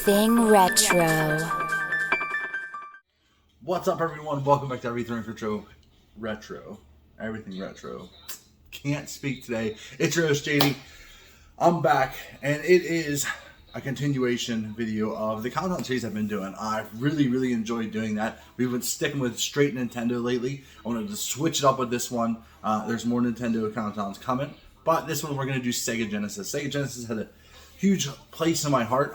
Everything Retro. What's up, everyone? Welcome back to Everything Retro. Everything Retro. Can't speak today. It's your host, JD. I'm back, and it is a continuation video of the countdown series I've been doing. I've really enjoyed doing that. We've been sticking with straight Nintendo lately. I wanted to switch it up with this one. There's more Nintendo countdowns coming, but this one we're going to do Sega Genesis. Sega Genesis had a huge place in my heart.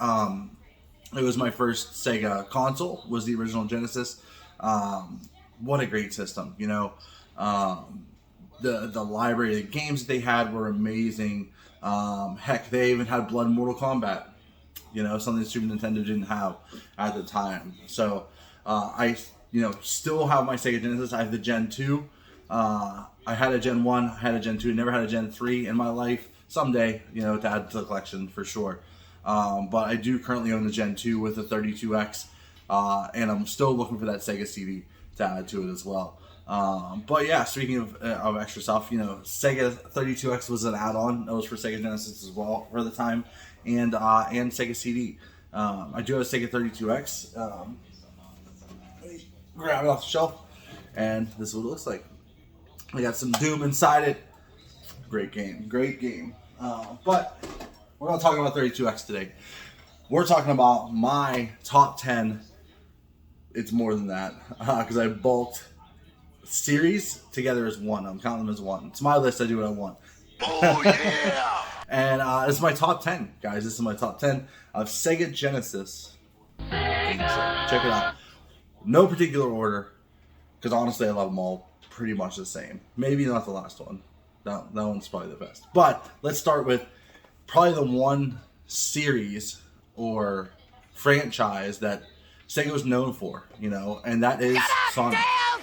It was my first Sega console, was the original Genesis. What a great system, you know. The library, the games that they had were amazing. Heck, they even had Blood Mortal Kombat, you know, something Super Nintendo didn't have at the time. So I still have my Sega Genesis. I have the Gen 2. I had a Gen 1, I had a Gen 2, never had a Gen 3 in my life. Someday, you know, to add to the collection for sure. But I do currently own the Gen 2 with the 32X, and I'm still looking for that Sega CD to add to it as well. But yeah, speaking of extra stuff, you know, Sega 32X was an add-on. That was for Sega Genesis as well for the time, and Sega CD. I do have a Sega 32X. Let me grab it off the shelf, and this is what it looks like. We got some Doom inside it. Great game. But we're not talking about 32X today. We're talking about my top 10. It's more than that, because I bulked series together as one. I'm counting them as one. It's my list. I do what I want. Oh, yeah! And this is my top 10, guys. This is my top 10 of Sega Genesis games. Check it out. No particular order, because honestly, I love them all pretty much the same. Maybe not the last one. That one's probably the best. But let's start with probably the one series or franchise that Sega was known for, you know, and that is Sonic.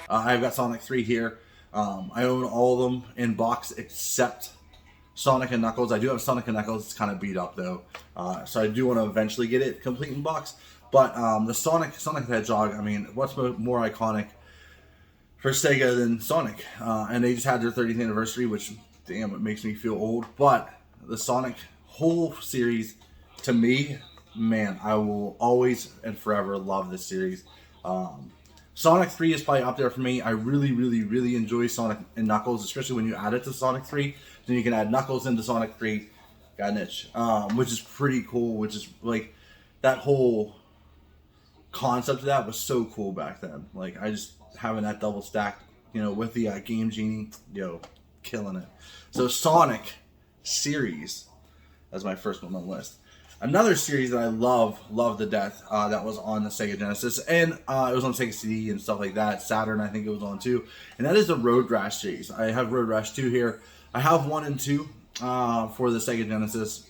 I've got Sonic 3 here. I own all of them in box except Sonic and Knuckles. I do have Sonic and Knuckles. It's kind of beat up though, so I do want to eventually get it complete in box. But the Sonic the Hedgehog, I mean, what's more iconic for Sega than Sonic? And they just had their 30th anniversary, which, damn, it makes me feel old. But the Sonic whole series, to me, man, I will always and forever love this series. Sonic 3 is probably up there for me. I really enjoy Sonic and Knuckles, especially when you add it to Sonic 3. Then you can add Knuckles into Sonic 3. Got an itch. Which is pretty cool, which is like, that whole concept of that was so cool back then. Like, I just having that double stacked, you know, with the Game Genie, yo, killing it. So Sonic series, that's my first one on the list. Another series that I love to death, that was on the Sega Genesis, and it was on Sega CD and stuff like that. Saturn, I think it was on too, and that is the Road Rash series. I have Road Rash 2 here. I have 1 and 2 for the Sega Genesis.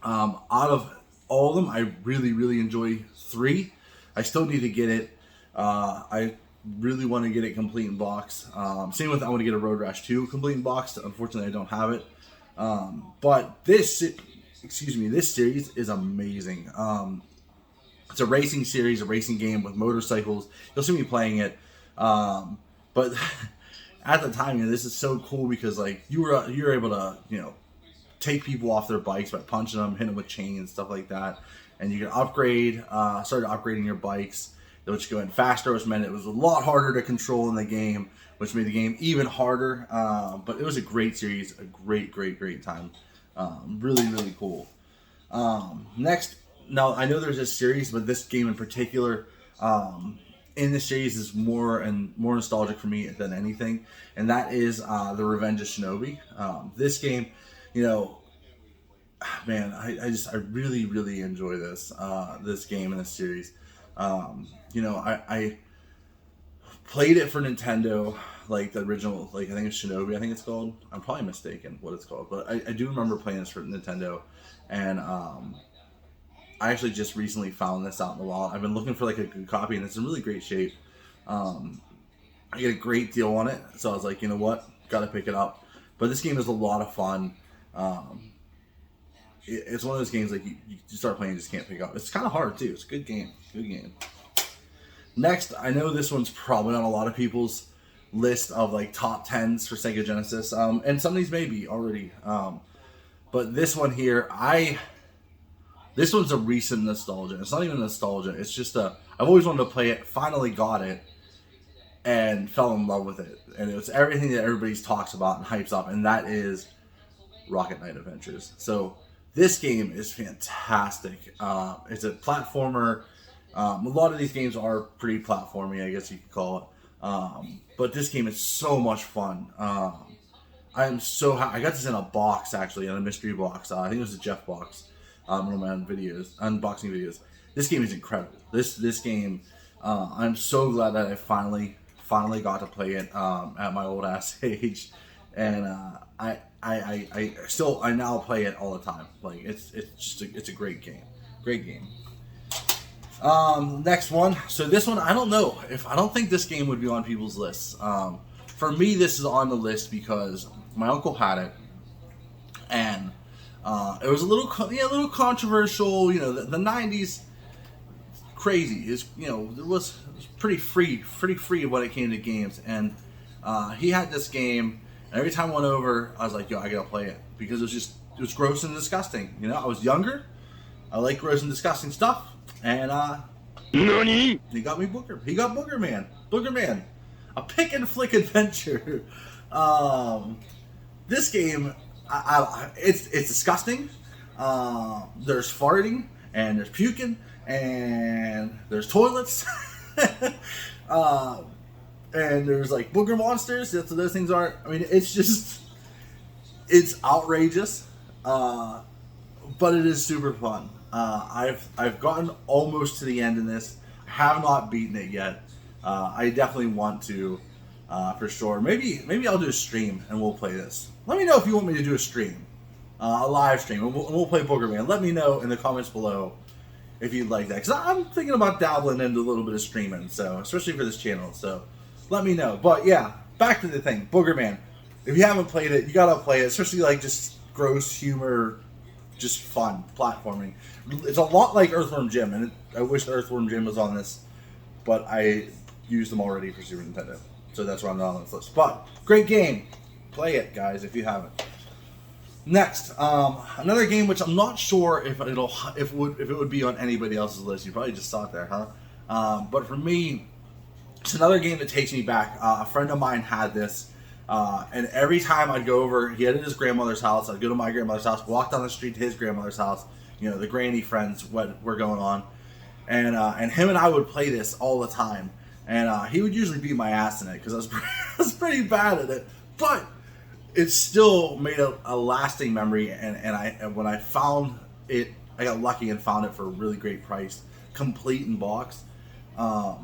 Out of all of them, I really enjoy 3. I still need to get it. I really want to get it complete in box. Same with, I want to get a Road Rash 2 complete in box. Unfortunately, I don't have it. But this series is amazing. It's a racing series, a racing game with motorcycles. You'll see me playing it. But at the time, you know, this is so cool because like you're able to, you know, take people off their bikes by punching them, hitting them with chains and stuff like that. And you can upgrade, started upgrading your bikes, which go in faster, which meant it was a lot harder to control in the game, which made the game even harder. But it was a great series, a great time. Really cool. Next, now I know there's this series, but this game in particular, in this series is more nostalgic for me than anything, and that is the Revenge of Shinobi. This game, you know, man, I really enjoy this game and this series. You know, I played it for Nintendo, like the original, like I think it's Shinobi, I think it's called. I'm probably mistaken what it's called, but I do remember playing this for Nintendo, and I actually just recently found this out in the wild. I've been looking for like a good copy, and it's in really great shape. I get a great deal on it, so I was like, you know what, gotta pick it up. But this game is a lot of fun. It's one of those games like you start playing and just can't pick up. It's kind of hard too. It's a good game. Next, I know this one's probably on a lot of people's list of like top 10s for Sega Genesis, and some of these may be already. But this one here, I This one's a recent nostalgia. It's not even nostalgia. It's just I've always wanted to play it. Finally got it, and fell in love with it. And it was everything that everybody talks about and hypes up, and that is Rocket Knight Adventures. So this game is fantastic. It's a platformer. A lot of these games are pretty platformy, I guess you could call it. But this game is so much fun. I am so happy. I got this in a box, actually, in a mystery box. I think it was a Jeff box. One of my unboxing videos. This game is incredible. This game, I'm so glad that I finally got to play it at my old ass age, and I now play it all the time. Like it's a great game, Next one. So this one, I don't think this game would be on people's lists. For me, this is on the list because my uncle had it, and it was a little controversial. You know, the 90s, crazy. It was pretty free when it came to games, and he had this game. And every time I went over, I was like, yo, I gotta play it because it was gross and disgusting. You know, I was younger. I like gross and disgusting stuff, and NANI? he got me Booger. He got Boogerman, a pick and flick adventure. This game, it's disgusting. There's farting, and there's puking, and there's toilets, and there's like booger monsters. That's what those things are. I mean, it's outrageous, but it is super fun. I've gotten almost to the end in this. I have not beaten it yet. I definitely want to, for sure. Maybe I'll do a stream and we'll play this. Let me know if you want me to do a stream, a live stream, and we'll play Boogerman. Let me know in the comments below if you'd like that, because I'm thinking about dabbling into a little bit of streaming, so especially for this channel. So let me know. But yeah, back to the thing, Boogerman. If you haven't played it, you gotta play it, especially like just gross humor, just fun platforming. It's a lot like Earthworm Jim, and I wish Earthworm Jim was on this, but I used them already for Super Nintendo, so that's why I'm not on this list. But great game, play it, guys, if you haven't. Next, another game which I'm not sure if it would be on anybody else's list. You probably just saw it there, huh? But for me, it's another game that takes me back. A friend of mine had this, and every time I'd go over, he had it at his grandmother's house. I'd go to my grandmother's house, walk down the street to his grandmother's house. You know, the granny friends, what were going on, and him and I would play this all the time. And he would usually beat my ass in it because I was pretty bad at it, but it still made a lasting memory. And when I found it, I got lucky and found it for a really great price, complete in box. I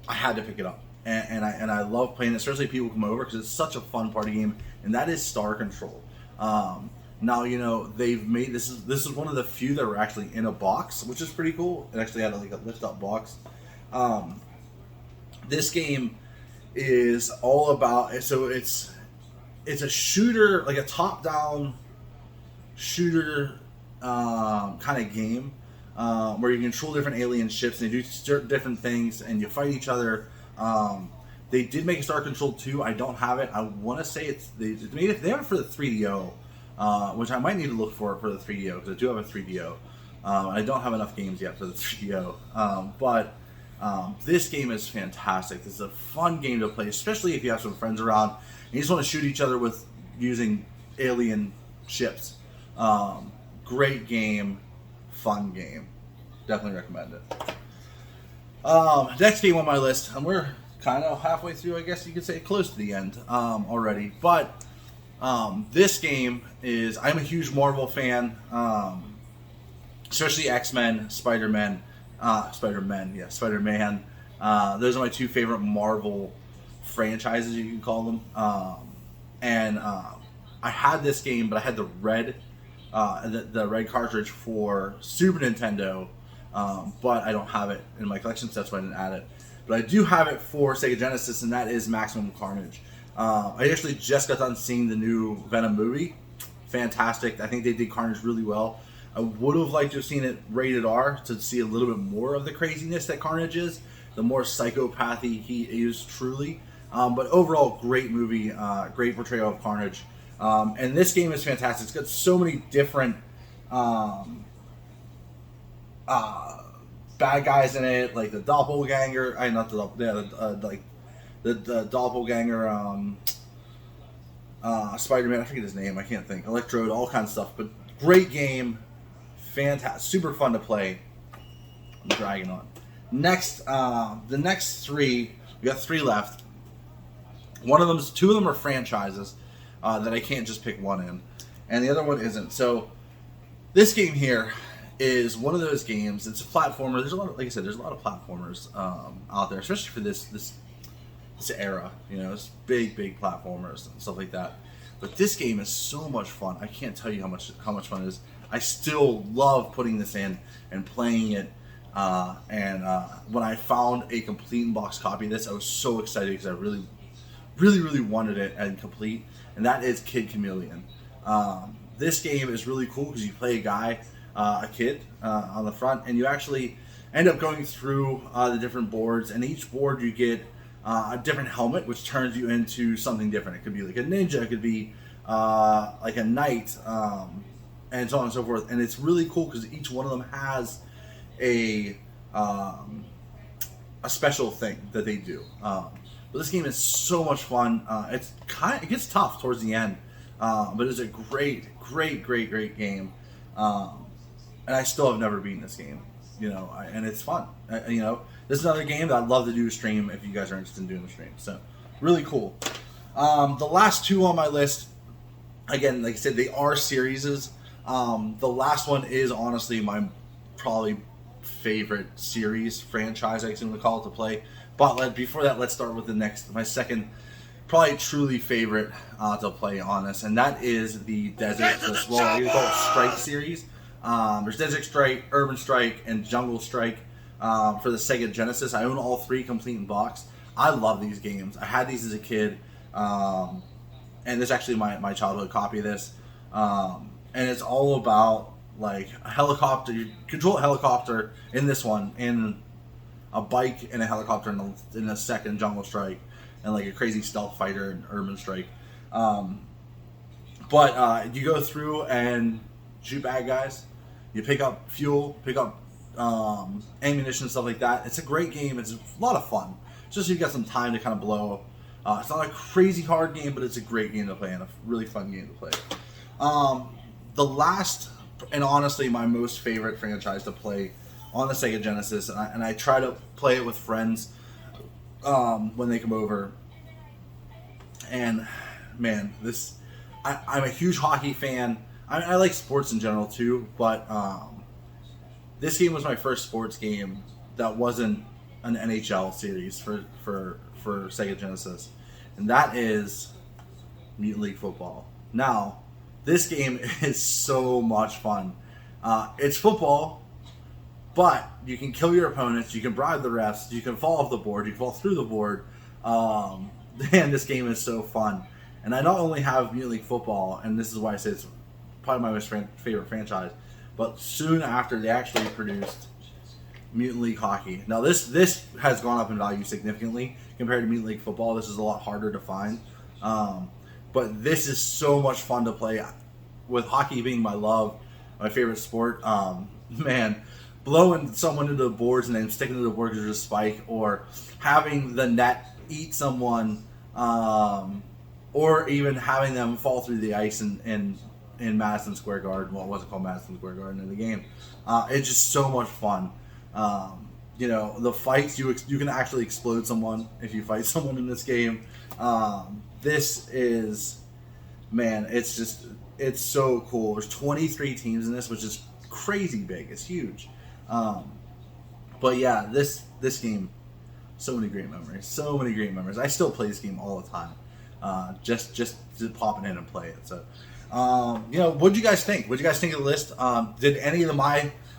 had to pick it up, and I love playing it, especially if people come over because it's such a fun party game. And that is Star Control. Now, you know, they've made this is one of the few that were actually in a box, which is pretty cool. It actually had like a lift up box. This game is all about, so it's a shooter, like a top down shooter kind of game, where you control different alien ships and they do different things and you fight each other. They did make a Star Control 2. I don't have it. I want to say they have it for the 3DO. Which I might need to look for the 3DO, because I do have a 3DO. I don't have enough games yet for the 3DO. But this game is fantastic. This is a fun game to play, especially if you have some friends around and you just want to shoot each other with using alien ships. Great game, fun game. Definitely recommend it. Next game on my list, and we're kind of halfway through, I guess you could say, close to the end already. But this game is, I'm a huge Marvel fan, especially X-Men, Spider-Man. Those are my two favorite Marvel franchises, you can call them. I had this game, but I had the red cartridge for Super Nintendo, but I don't have it in my collection, so that's why I didn't add it. But I do have it for Sega Genesis, and that is Maximum Carnage. I actually just got done seeing the new Venom movie. Fantastic. I think they did Carnage really well. I would have liked to have seen it rated R to see a little bit more of the craziness that Carnage is, the more psychopathy he is truly. But overall, great movie, great portrayal of Carnage. And this game is fantastic. It's got so many different bad guys in it, like the doppelganger. The doppelganger. Spider-Man. I forget his name. I can't think. Electrode. All kinds of stuff. But great game. Fantastic. Super fun to play. I'm dragging on. Next, the next three. We got three left. Two of them are franchises that I can't just pick one in, and the other one isn't. So this game here is one of those games. It's a platformer. There's a lot of, like I said, there's a lot of platformers out there, especially for this era. You know, it's big platformers and stuff like that. But this game is so much fun. I can't tell you how much fun it is. I still love putting this in and playing it. When I found a complete in-box copy of this, I was so excited because I really wanted it and complete, and that is Kid Chameleon. This game is really cool because you play a kid on the front, and you actually end up going through the different boards, and each board you get a different helmet, which turns you into something different. It could be like a ninja, it could be like a knight, and so on and so forth. And it's really cool because each one of them has a special thing that they do. But this game is so much fun. It gets tough towards the end, but it's a great game. And I still have never beaten this game, you know. And it's fun. You know, this is another game that I'd love to do a stream if you guys are interested in doing a stream. So, really cool. The last two on my list, again, like I said, they are series. The last one is honestly my probably favorite series franchise, I guess I'm gonna call it, to play. But before that, let's start with my second, probably truly favorite to play on this, and that is the Desert Strike series. There's Desert Strike, Urban Strike, and Jungle Strike for the Sega Genesis. I own all three complete in box. I love these games. I had these as a kid, and this is actually my childhood copy of this. And it's all about like a helicopter. You control a helicopter in this one, in a bike and a helicopter in the second Jungle Strike, and like a crazy stealth fighter in Urban Strike. But you go through and shoot bad guys. You pick up fuel, pick up ammunition, stuff like that. It's a great game. It's a lot of fun. Just so you've got some time to kind of blow. It's not a crazy hard game, but it's a great game to play and a really fun game to play. The last, and honestly my most favorite franchise to play on the Sega Genesis, and I try to play it with friends when they come over. And man, I'm a huge hockey fan. I like sports in general too, but this game was my first sports game that wasn't an NHL series for Sega Genesis, and that is Mutant League Football. Now, this game is so much fun. It's football, but you can kill your opponents, you can bribe the refs, you can fall off the board, you can fall through the board. And this game is so fun. And I not only have Mutant League Football, and this is why I say it's probably my most favorite franchise, but soon after they actually produced Mutant League Hockey. Now this has gone up in value significantly compared to Mutant League Football. This is a lot harder to find. But this is so much fun to play. With hockey being my love, my favorite sport, man, blowing someone into the boards and then sticking to the board because there's a spike, or having the net eat someone, or even having them fall through the ice in Madison Square Garden. Well, it wasn't called Madison Square Garden in the game. It's just so much fun. You know, the fights, you can actually explode someone if you fight someone in this game. This is, man, it's so cool. There's 23 teams in this, which is crazy big. It's huge. But yeah, this game, so many great memories. I still play this game all the time. Just popping in and play it. So, you know, what did you guys think? What did you guys think of the list?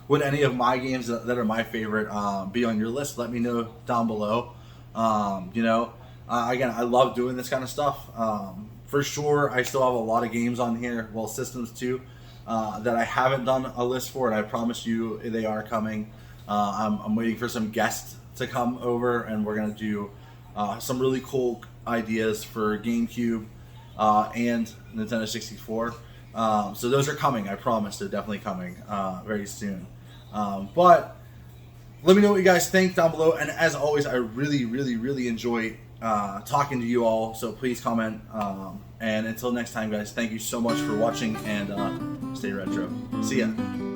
Would any of my games that are my favorite be on your list? Let me know down below. You know, again, I love doing this kind of stuff. For sure, I still have a lot of games on here, well, systems too, that I haven't done a list for, and I promise you they are coming. I'm waiting for some guests to come over, and we're going to do some really cool ideas for GameCube and Nintendo 64. So those are coming, I promise. They're definitely coming very soon. But let me know what you guys think down below. And as always, I really, really, really enjoy talking to you all. So please comment. And until next time, guys, thank you so much for watching, and stay retro. See ya.